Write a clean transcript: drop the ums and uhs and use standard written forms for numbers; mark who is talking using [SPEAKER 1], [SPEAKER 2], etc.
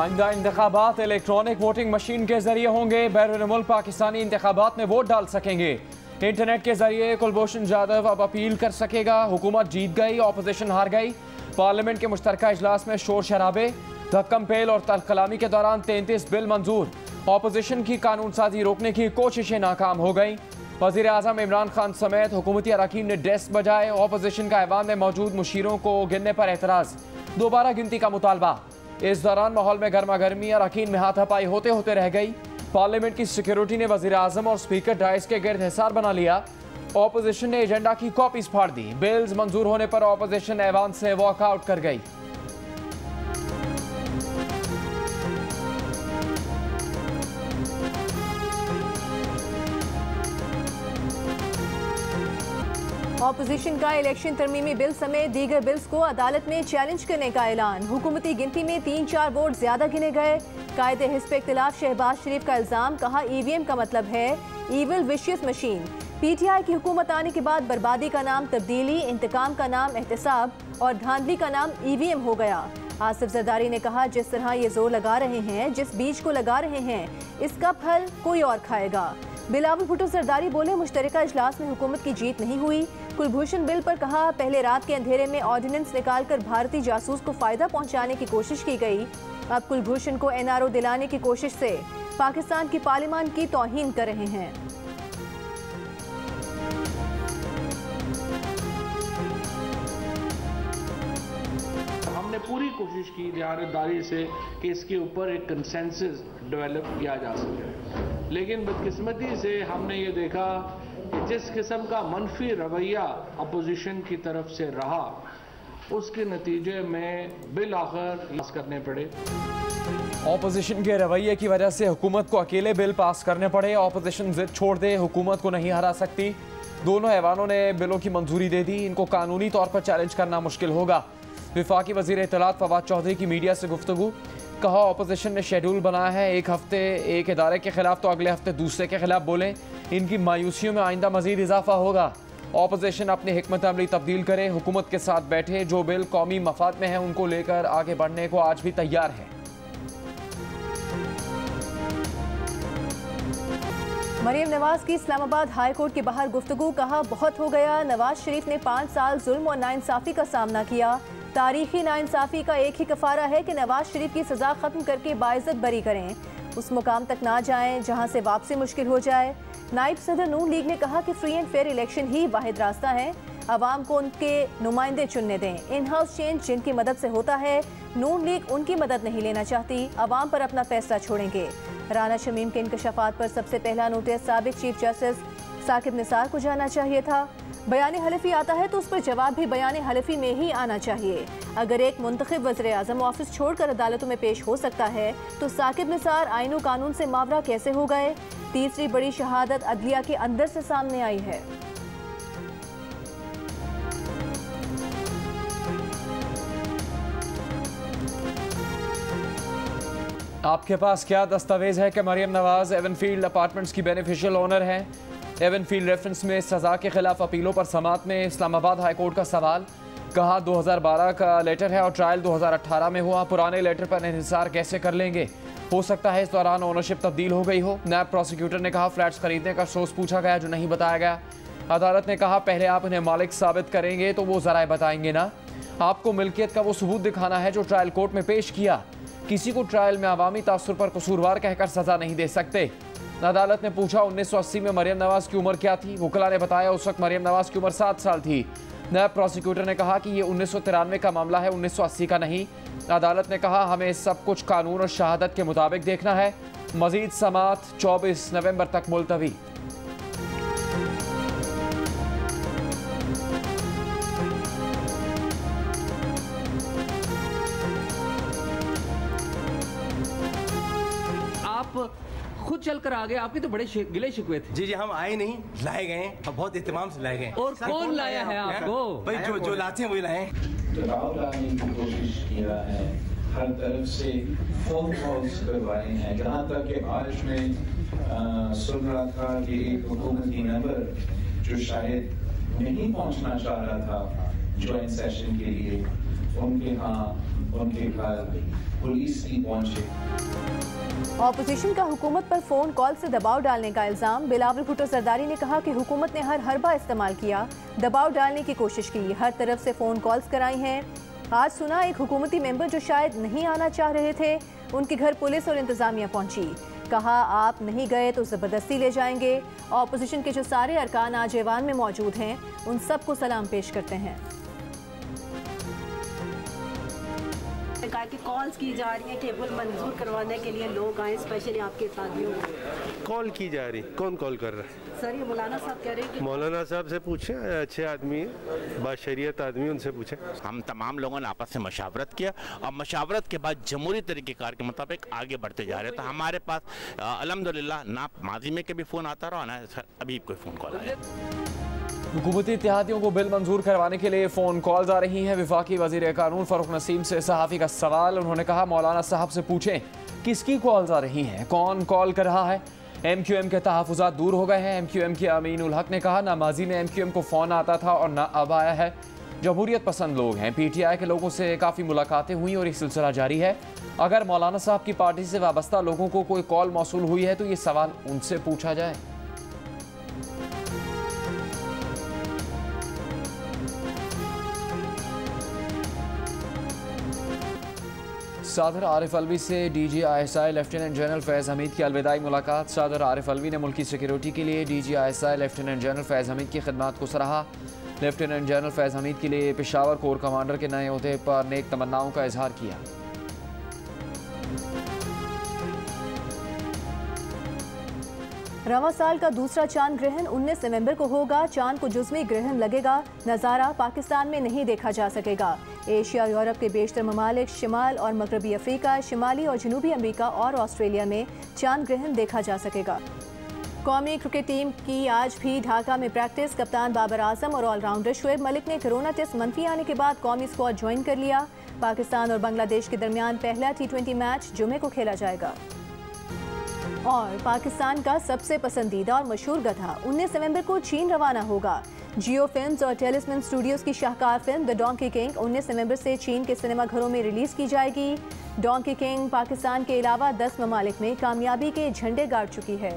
[SPEAKER 1] आइंदा इंतखाबात electronic voting machine के जरिए होंगे। बैरून मुल्क पाकिस्तानी इंतखाबात में वोट डाल सकेंगे। इंटरनेट के जरिए कुलभूषण जाधव अब अपील कर सकेगा। हुकूमत जीत गई, ऑपोजिशन हार गई। पार्लियामेंट के मुश्तरका इजलास में शोर शराबे, धक्कम पेल और तलकलामी के दौरान 33 बिल मंजूर। ऑपोजिशन की कानून साजी रोकने की कोशिशें नाकाम हो गई। वज़ीर आज़म इमरान खान समेत हुकूमती अरकान ने डेस्क बजाए। ऑपोजिशन का ऐवान में मौजूद मुशीरों को गिनने पर एतराज़, दोबारा गिनती का मुतालबा। इस दौरान माहौल में गर्मा गर्मी और अरकान में हाथापाई होते होते रह गई। पार्लियामेंट की सिक्योरिटी ने वज़ीर आज़म और स्पीकर डाइस के गिर्द हिसार बना लिया। ऑपोजिशन ने एजेंडा की कॉपीज फाड़ दी। बिल्स मंजूर होने पर ऑपोजिशन ऐवान से वॉकआउट कर गई।
[SPEAKER 2] ऑपोजिशन का इलेक्शन तरमीमी बिल समेत दीगर बिल्स को अदालत में चैलेंज करने का ऐलान। हुकूमती गिनती में 3-4 वोट ज्यादा गिने गए। कायदे हिस्ब इख्तिलाफ शहबाज शरीफ का इल्जाम, कहा EVM का मतलब है ईविल विशियस मशीन। PTI की हुकूमत आने के बाद बर्बादी का नाम तब्दीली, इंतकाम का नाम एहतसाब और धांधली का नाम EVM हो गया। आसिफ जरदारी ने कहा, जिस तरह ये जोर लगा रहे हैं, जिस बीज को लगा रहे हैं, इसका फल कोई और खाएगा। बिलावल भुट्टो जरदारी बोले, मुश्तरका इजलास में हुकूमत की जीत नहीं हुई। कुलभूषण बिल पर कहा, पहले रात के अंधेरे में ऑर्डिनेंस निकालकर भारतीय जासूस को फायदा पहुंचाने की कोशिश की गई। अब कुलभूषण को NRO दिलाने की कोशिश से पाकिस्तान की पार्लियामान की तौहीन कर रहे हैं।
[SPEAKER 3] हमने पूरी कोशिश की ईमानदारी से कि इसके ऊपर एक कंसेंसस डेवलप किया जा सके, लेकिन बदकिस्मती से हमने ये देखा कि जिस किस्म का मनफी रवैया अपोजिशन की तरफ से रहा, उसके नतीजे में बिल आखिर पास करने पड़े।
[SPEAKER 1] ऑपोजिशन के रवैये की वजह से हुकूमत को अकेले बिल पास करने पड़े। ऑपोजिशन जिद छोड़ दे, हुकूमत को नहीं हरा सकती। दोनों ऐवानों ने बिलों की मंजूरी दे दी। इनको कानूनी तौर पर चैलेंज करना मुश्किल होगा। विफाकी वज़ीर इत्तलात फवाद चौधरी की मीडिया से गुफ्तगू, कहा ऑपोजिशन ने शेड्यूल बनाया है, एक हफ्ते एक इदारे के खिलाफ तो अगले हफ्ते दूसरे के खिलाफ बोलें। इनकी मायूसियों में आइंदा मजीद इजाफा होगा। ऑपोजिशन अपनी हिकमत अमली तब्दील करे, हुकूमत के साथ बैठे। जो बिल कौमी मफाद में है उनको लेकर आगे बढ़ने को आज भी तैयार है।
[SPEAKER 2] मरियम नवाज की इस्लामाबाद हाई कोर्ट के बाहर गुफ्तगू, कहा बहुत हो गया। नवाज शरीफ ने 5 साल जुल्म और नाइंसाफी का सामना किया। तारीखी नाइंसाफी का एक ही कफारा है कि नवाज शरीफ की सजा खत्म करके बाइज्जत बरी करें, उस मुकाम तक ना जाएं जहां से वापसी मुश्किल हो जाए। नायब सदर नून लीग ने कहा कि फ्री एंड फेयर इलेक्शन ही वाहिद रास्ता है, अवाम को उनके नुमाइंदे चुनने दें। इन हाउस चेंज जिनकी मदद से होता है, नून लीग उनकी मदद नहीं लेना चाहती, अवाम पर अपना फैसला छोड़ेंगे। राना शमीम के इंकशाफात पर सबसे पहला नोटिस साबिक चीफ जस्टिस साकिब निसार को जाना चाहिए था। बयान हलफी आता है तो उस पर जवाब भी बयान हलफी में ही आना चाहिए। अगर एक मुंतखब वज़ीर आज़म ऑफिस छोड़कर अदालतों में पेश हो सकता है तो साकिब निसार आईन और कानून से मावरा कैसे हो गए? तीसरी बड़ी शहादत अदलिया के अंदर से सामने आई है।
[SPEAKER 1] आपके पास क्या दस्तावेज है कि मरियम नवाज एवनफील्ड अपार्टमेंट्स की बेनिफिशियल ओनर है? एवनफील्ड रेफरेंस में सजा के खिलाफ अपीलों पर समात में इस्लामाबाद हाई कोर्ट का सवाल, कहा 2012 का लेटर है और ट्रायल 2018 में हुआ। पुराने लेटर पर इंहिसार कैसे कर लेंगे? हो सकता है इस दौरान ओनरशिप तब्दील हो गई हो। नायब प्रोसिक्यूटर ने कहा फ्लैट्स खरीदने का सोर्स पूछा गया जो नहीं बताया गया। अदालत ने कहा पहले आप उन्हें मालिक साबित करेंगे तो वो ज़राए बताएंगे ना। आपको मिल्कियत का वो सबूत दिखाना है जो ट्रायल कोर्ट में पेश किया। किसी को ट्रायल में अवामी तासुर पर कसूरवार कहकर सजा नहीं दे सकते। अदालत ने पूछा 1980 में मरियम नवाज की उम्र क्या थी? वकला ने बताया उस वक्त मरियम नवाज की उम्र 7 साल थी। नायब प्रोसिक्यूटर ने कहा कि ये 1993 का मामला है, 1980 का नहीं। अदालत ने कहा हमें सब कुछ कानून और शहादत के मुताबिक देखना है। मजीद समात 24 नवंबर तक मुलतवी।
[SPEAKER 4] खुद चलकर आ गए, आपके तो बड़े गिले शिकवे थे।
[SPEAKER 5] जी हम आए नहीं, लाए गए, बहुत एहतमाम से लाए गए।
[SPEAKER 4] और कौन लाया है आपको?
[SPEAKER 5] भाई जो लाते हैं वही लाए।
[SPEAKER 6] दबाव डालने की कोशिश किया है, हर तरफ से फोन कॉल्स करवाए हैं। जहाँ तक कि आज में सुन रहा था कि एक हुकूमती मेंबर जो शायद नहीं पहुँचना चाह रहा था ज्वाइंट सेशन के लिए, उनके यहाँ उनके घर पुलिस नहीं पहुंचे।
[SPEAKER 2] ऑपोजिशन का हुकूमत पर फोन कॉल से दबाव डालने का इल्जाम। बिलावल भुट्टो जरदारी ने कहा कि हुकूमत ने हर हरबा इस्तेमाल किया, दबाव डालने की कोशिश की, हर तरफ से फोन कॉल्स कराई हैं। आज सुना एक हुकूमती मेंबर जो शायद नहीं आना चाह रहे थे, उनके घर पुलिस और इंतजामिया पहुंची, कहा आप नहीं गए तो जबरदस्ती ले जाएंगे। ऑपोजिशन के जो सारे अरकान आज ऐवान में मौजूद हैं, उन सबको सलाम पेश करते हैं।
[SPEAKER 7] कहा कि कॉल्स की जा रही है, टेबल मंजूर करवाने के लिए लोग आए, स्पेशली आपके साथियों को
[SPEAKER 8] कॉल की जा रही। कौन कॉल कर रहा है?
[SPEAKER 7] सर ये मौलाना साहब कह रहे हैं कि
[SPEAKER 8] मौलाना साहब से पूछें, अच्छे आदमी है, बाशरियत आदमी, उनसे पूछें।
[SPEAKER 9] हम तमाम लोगों ने आपस में मशावरत किया और मशावरत के बाद जमहूरी तरीक़ेकार के मुताबिक आगे बढ़ते जा रहे हैं। तो हमारे पास अल्हम्दुलिल्लाह ना माजी में कभी फ़ोन आता रहा ना अभी कोई फ़ोन कॉल आया।
[SPEAKER 1] हुकूमती इत्तेहादियों को बिल मंजूर करवाने के लिए फ़ोन कॉल्स आ रही हैं। वफाकी वज़ीर कानून फ़ारूक नसीम से सहाफ़ी का सवाल। उन्होंने कहा मौलाना साहब से पूछें किसकी कॉल्स आ रही हैं, कौन कॉल कर रहा है। MQM के तहफ़्फ़ुज़ात दूर हो गए हैं। MQM के अमीन उल हक ने कहा ना माजी में MQM को फ़ोन आता था और ना अब आया है। जमहूरियत पसंद लोग हैं। PTI के लोगों से काफ़ी मुलाकातें हुई और ये सिलसिला जारी है। अगर मौलाना साहब की पार्टी से वाबस्ता लोगों को कोई कॉल मौसूल हुई है तो ये सवाल उनसे पूछा जाए। सदर आरिफ अलवी से DG ISI लेफ्टिनेंट जनरल फैज़ हमीद की अलविदाई मुलाकात। सदर आरिफ अलवी ने मुल्की सिक्योरिटी के लिए DG ISI लेफ्टिनेंट जनरल फैज़ हमीद की खिदमत को सराहा। लेफ्टिनेंट जनरल फैज़ हमीद के लिए पेशावर कोर कमांडर के नए ओहदे पर नेक तमन्नाओं का इजहार किया।
[SPEAKER 2] रवां साल का दूसरा चांद ग्रहण 19 नवंबर को होगा। चांद को जुज़वी ग्रहण लगेगा। नज़ारा पाकिस्तान में नहीं देखा जा सकेगा। एशिया, यूरोप के बेशतर ममालिक, शिमाल और मगरबी अफ्रीका, शिमाली और जनूबी अमेरिका और ऑस्ट्रेलिया में चांद ग्रहण देखा जा सकेगा। कौमी क्रिकेट टीम की आज भी ढाका में प्रैक्टिस। कप्तान बाबर आजम और ऑलराउंडर शुएब मलिक ने कोरोना टेस्ट मंफी आने के बाद कौमी स्क्वाड ज्वाइन कर लिया। पाकिस्तान और बांग्लादेश के दरमियान पहला T20 मैच जुमे को खेला जाएगा। और पाकिस्तान का सबसे पसंदीदा और मशहूर गधा 19 नवंबर को चीन रवाना होगा। जियो फिल्म्स और टेलिस्मन स्टूडियोज की शाहकार फिल्म द डोंकी किंग 19 नवंबर से चीन के सिनेमा घरों में रिलीज की जाएगी। डोंकी किंग पाकिस्तान के अलावा 10 ममालिक में कामयाबी के झंडे गाड़ चुकी है।